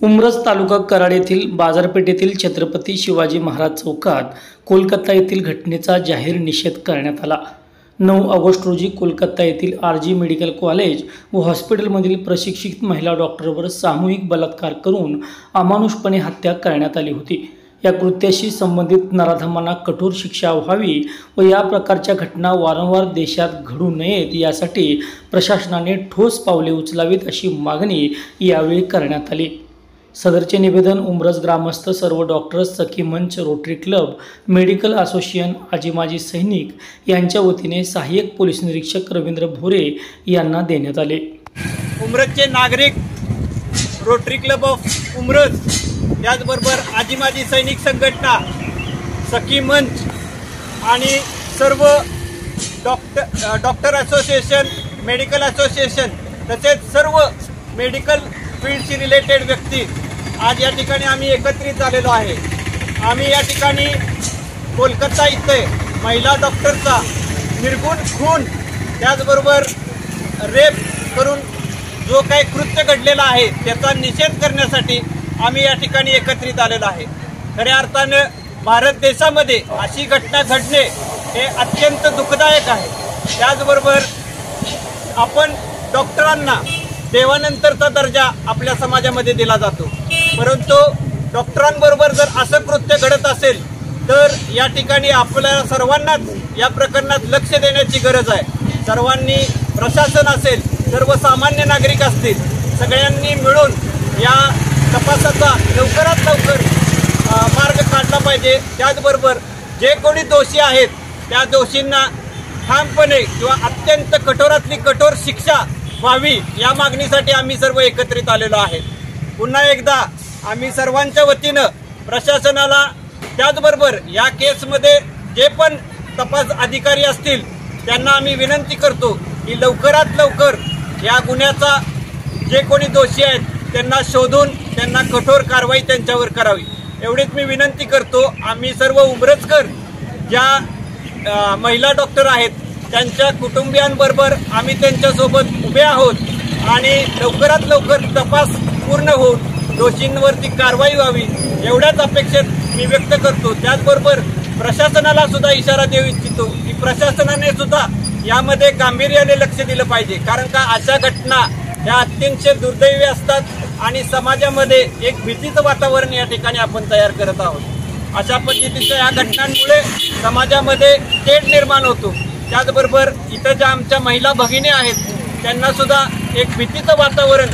उमरज तालुका कराड येथील बाजारपेठेतील छत्रपती शिवाजी महाराज चौकात कोलकाता येथील घटनेचा जाहीर निषेध करण्यात आला। 9 ऑगस्ट रोजी कोलकाता येथील RG मेडिकल कॉलेज व हॉस्पिटलमधील प्रशिक्षित महिला डॉक्टरवर सामूहिक बलात्कार करून अमानुषपणे हत्या करण्यात आली होती। या कृत्याशी संबंधित नराधमांना कठोर शिक्षा व्हावी व या प्रकारच्या घटना वारंवार देशात घडू नयेत यासाठी प्रशासनाने ठोस पावले उचलावीत अशी मागणी यावेळी करण्यात आली। सदरचे निवेदन उमरज ग्रामस्थ, सर्व डॉक्टर्स, सखी मंच, रोटरी क्लब, मेडिकल असोसिएशन, आजी माजी सैनिक यांच्या वतीने सहाय्यक पोलीस निरीक्षक रवींद्र भोरे यांना देण्यात आले। उमरजचे नागरिक, रोटरी क्लब ऑफ उमरज, त्याचबरोबर आजी माजी सैनिक संघटना, सखी मंच आणि सर्व डॉक्टर असोसिएशन, मेडिकल असोसिएशन तसेच सर्व मेडिकल फील्डशी रिलेटेड व्यक्ती आज या ठिकाणी आम्ही एकत्रित झालेलो आहे। आम्ही या ठिकाणी कोलकाता इथे महिला डॉक्टरचा निर्गुण खून, त्याचबरोबर रेप करून जो काही कृत्य घडलेला आहे त्याचा निषेध करण्यासाठी आम्ही या ठिकाणी एकत्रित आलेलो आहे। खऱ्या अर्थानं भारत देशामध्ये अशी घटना घडणे हे अत्यंत दुःखदायक आहे। त्याचबरोबर आपण डॉक्टरांना देवानंतरचा दर्जा आपल्या समाजामध्ये दिला जातो, परंतु डॉक्टरांबरोबर जर असं कृत्य घडत असेल तर या ठिकाणी आपल्या सर्वांनाच या प्रकरणात लक्ष देण्याची गरज आहे। सर्वांनी, प्रशासन असेल, सर्वसामान्य नागरिक असतील, सगळ्यांनी मिळून या तपासाचा लवकरात लवकर मार्ग काढला पाहिजे। त्याचबरोबर जे कोणी दोषी आहेत त्या दोषींना ठामपणे किंवा अत्यंत कठोरातली कठोर शिक्षा व्हावी या मागणीसाठी आम्ही सर्व एकत्रित आलेलो आहे। पुन्हा एकदा आम्ही सर्वांच्या वतीनं प्रशासनाला, त्याचबरोबर या केसमध्ये जे पण तपास अधिकारी असतील त्यांना आम्ही विनंती करतो की लवकरात लवकर या गुन्ह्याचा जे कोणी दोषी आहेत त्यांना शोधून त्यांना कठोर कारवाई त्यांच्यावर करावी एवढीच मी विनंती करतो। आम्ही सर्व उमरजकर ज्या महिला डॉक्टर आहेत त्यांच्या कुटुंबियांबरोबर आम्ही त्यांच्यासोबत उभे आहोत आणि लवकरात लवकर तपास पूर्ण होऊन दोषींवरती कारवाई व्हावी एवढ्याच अपेक्षेत मी व्यक्त करतो। त्याचबरोबर प्रशासनाला सुद्धा इशारा देऊ इच्छितो की प्रशासनाने सुद्धा यामध्ये गांभीर्याने लक्ष दिलं पाहिजे, कारण का अशा घटना ह्या अत्यंत दुर्दैवी असतात आणि समाजामध्ये एक भीतीचं वातावरण या ठिकाणी आपण तयार करत आहोत। अशा पद्धतीच्या या घटनांमुळे समाजामध्ये तेढ निर्माण होतो। त्याचबरोबर इथं ज्या आमच्या महिला भगिनी आहेत त्यांना सुद्धा एक भीतीचं वातावरण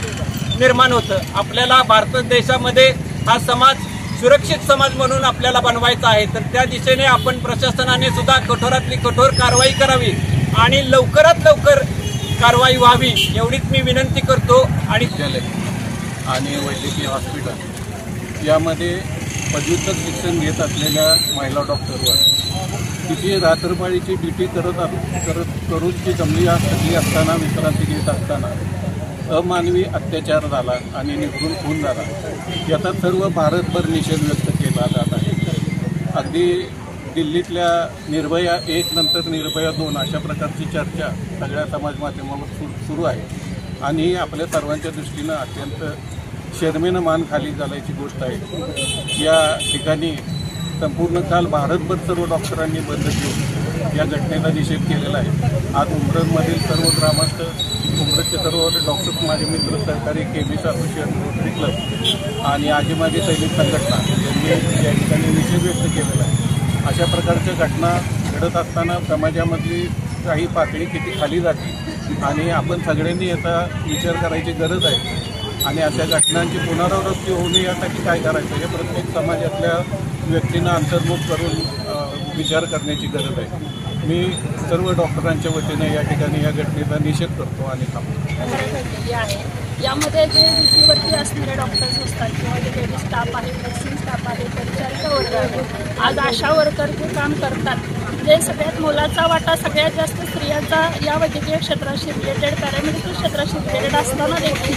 निर्माण होतं। आपल्याला भारत देशामध्ये हा समाज सुरक्षित समाज म्हणून आपल्याला बनवायचा आहे, तर त्या दिशेने आपण प्रशासनाने सुद्धा कठोरातली कठोर कारवाई करावी आणि लवकरात लवकर कारवाई व्हावी एवढीच मी विनंती करतो। आणि वैद्यकीय हॉस्पिटल यामध्ये पदव्युत्तर शिक्षण घेत असलेल्या महिला डॉक्टरवर तिची रात्रपाळीची ड्युटी करून ती जमली असताना, विश्रांती घेत असताना अमानवी अत्याचार झाला आणि निर्घृण खून झाला। याचा सर्व भारतभर निषेध व्यक्त केला जात आहे। अगदी दिल्लीतल्या निर्भया 1 नंतर निर्भया 2 अशा प्रकारची चर्चा सगळ्या समाज माध्यमावर सुरू आहे आणि आपल्या सर्वांच्या दृष्टीनं अत्यंत शर्मेनं मान खाली घालायची गोष्ट आहे। या ठिकाणी संपूर्ण काल भारतभर सर्व डॉक्टरांनी बंद ठेवून या घटनेचा निषेध केलेला आहे। आज उमरजमधील सर्व ग्रामस्थ, उमरजचे सर्व डॉक्टर, माझे मित्र, सहकारी, केबीसी असोसिएशन, रोटरी क्लब आणि आजी माजी सैनिक संघटना यांनी या ठिकाणी निषेध व्यक्त केलेला आहे। अशा प्रकारच्या घटना घडत असताना समाजामधली काही पातळी किती खाली जाते आणि आपण सगळ्यांनी याचा विचार करायची गरज आहे आणि अशा घटनांची पुनरावृत्ती होऊ नये यासाठी काय करायचं हे प्रत्येक समाजातल्या व्यक्तींना अंतर्मुख करून विचार करण्याची गरज आहे। मी सर्व डॉक्टरांच्या वतीने या ठिकाणी या घटनेचा निषेध करतो आणि थांबतो। यामध्ये जे ड्युटीवरती असणारे डॉक्टर्स असतात किंवा जे लेडी स्टाफ आहे, नर्सिंग स्टाफ आहे, परिचारिका वर्ग आहे, आज आशा वर्कर जे काम करतात, जे सगळ्यात मोलाचा वाटा सगळ्यात जास्त स्त्रियांचा या वैद्यकीय क्षेत्राशी रिलेटेड, पॅरामेडिकल क्षेत्राशी रिलेटेड असताना देखील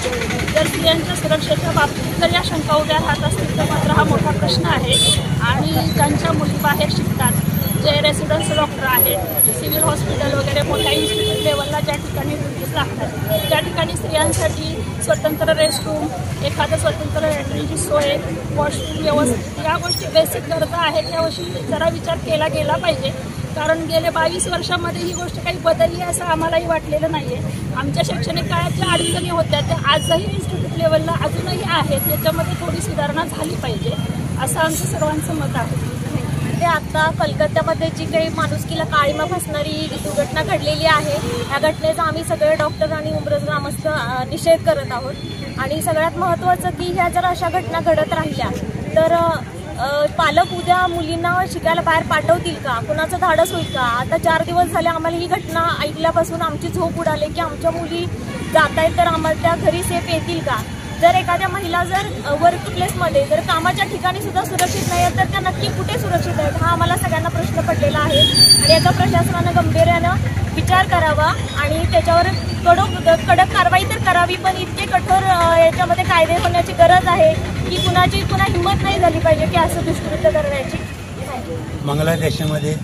जर स्त्रियांच्या सुरक्षेच्या बाबतीत जर या शंका उद्या राहत असतील तर मात्र हा मोठा प्रश्न आहे। आणि ज्यांच्या मुली बाहेर शिकतात, जे रेसिडेन्स डॉक्टर आहेत, सिव्हिल हॉस्पिटल वगैरे मोठ्या इन्स्टिट्यूट लेवलला ज्या ठिकाणी ड्युटीज लागतात त्या ठिकाणी स्त्रियांसाठी स्वतंत्र रेस्टरूम, एखादं स्वतंत्र लॅट्रिनची सोय, वॉशरूम व्यवस्थित, या गोष्टी बेसिक गरजा आहेत. त्या गोष्टी जरा विचार केला गेला पाहिजे, कारण गेल्या 22 वर्षामध्ये ही गोष्ट काही बदलली असं आम्हालाही वाटलेलं नाही आहे. आमच्या शैक्षणिक काळात ज्या अडचणी होत्या त्या आजही इन्स्टिट्यूट लेवलला अजूनही आहेत. त्याच्यामध्ये थोडी सुधारणा झाली पाहिजे असं आमचं सर्वांचं मत आहे. ते आता कलकत्त्यामध्ये जी काही माणुसकीला काळीमा फासणारी दुर्घटना घडलेली आहे, या घटनेचा आम्ही सगळे डॉक्टर आणि उमरज ग्रामस्थ निषेध करत आहोत. आणि सगळ्यात महत्त्वाचं की ह्या जर अशा घटना घडत राहिल्या तर पालक उद्या मुलींना शिकायला बाहेर पाठवतील का? कुणाचं धाडस होईल का? आता 4 दिवस झाले आम्हाला ही घटना ऐकल्यापासून आमची झोप उडाली की आमच्या मुली जात आहेत तर आम्हाला त्या घरी सेफ येतील का? जर एखाद्या महिला जर वर्क प्लेसमध्ये जर कामाच्या ठिकाणी सुद्धा सुरक्षित नाही आहेत तर त्या नक्की कुठे सुरक्षित आहेत? हा आम्हाला सगळ्यांना प्रश्न पडलेला आहे आणि याचा प्रशासनानं गंभीर्यानं विचार करावा आणि त्याच्यावर कडक कारवाई तर करावी, पण इतके कठोर याच्यामध्ये कायदे होण्याची गरज आहे की पुन्हा हिंमत नाही झाली पाहिजे की असं दुष्कृत्य करण्याची. बांगलादेशामध्ये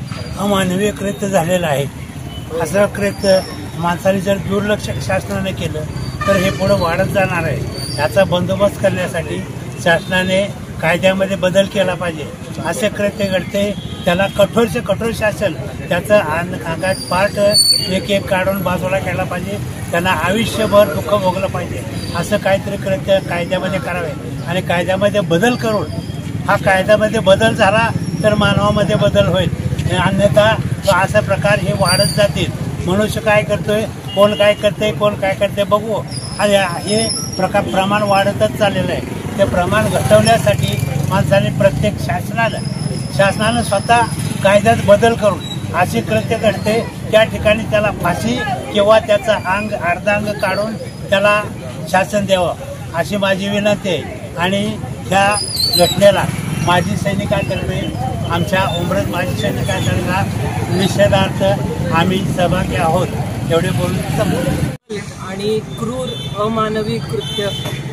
अमानवीय कृत्य झालेलं आहे. असं कृत्य माणसाने जर दुर्लक्ष शासनाने केलं तर हे पुढे वाढत जाणार आहे. याचा बंदोबस्त करण्यासाठी शासनाने कायद्यामध्ये बदल केला पाहिजे. असे कृत्य घडते त्याला कठोर से कठोर शासन त्याचं अंगात पार्ट एक काढून बाजूला केला पाहिजे. त्यांना आयुष्यभर दुःख भोगलं पाहिजे. असं काहीतरी कृत्य कायद्यामध्ये करावे आणि कायद्यामध्ये बदल करून हा कायद्यामध्ये बदल झाला तर मानवामध्ये बदल होईल. अन्यथा असा प्रकार हे वाढत जातील. मनुष्य काय करतोय, कोण काय करते बघू आणि हे प्रमाण वाढतच चाललेलं आहे. ते प्रमाण घटवण्यासाठी माणसाने प्रत्येक शासनानं स्वतः कायद्यात बदल करून अशी कृत्य घडते त्या ठिकाणी त्याला फाशी किंवा त्याचं अर्धांग काढून त्याला शासन द्यावं अशी माझी विनंती आहे. आणि ह्या घटनेला माजी सैनिकांतर्फे आमच्या उमरज माजी सैनिकांतर्फे निषेधार्थ आम्ही सहभागी आहोत एवढे बोलून संपवतो. आणि क्रूर अमानवी कृत्य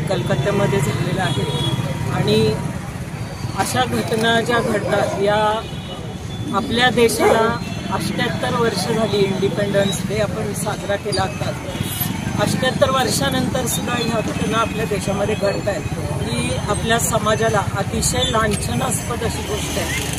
कलकत्त्यामध्ये झालेलं आहे आणि अशा घटना ज्या घडतात या आपल्या देशाला 78 वर्ष झाली. इंडिपेंडन्स डे आपण साजरा केला आता. 78 वर्षानंतर सुद्धा ह्या घटना आपल्या देशामध्ये घडत आहेत ही आपल्या समाजाला अतिशय लांछनास्पद अशी गोष्ट आहे.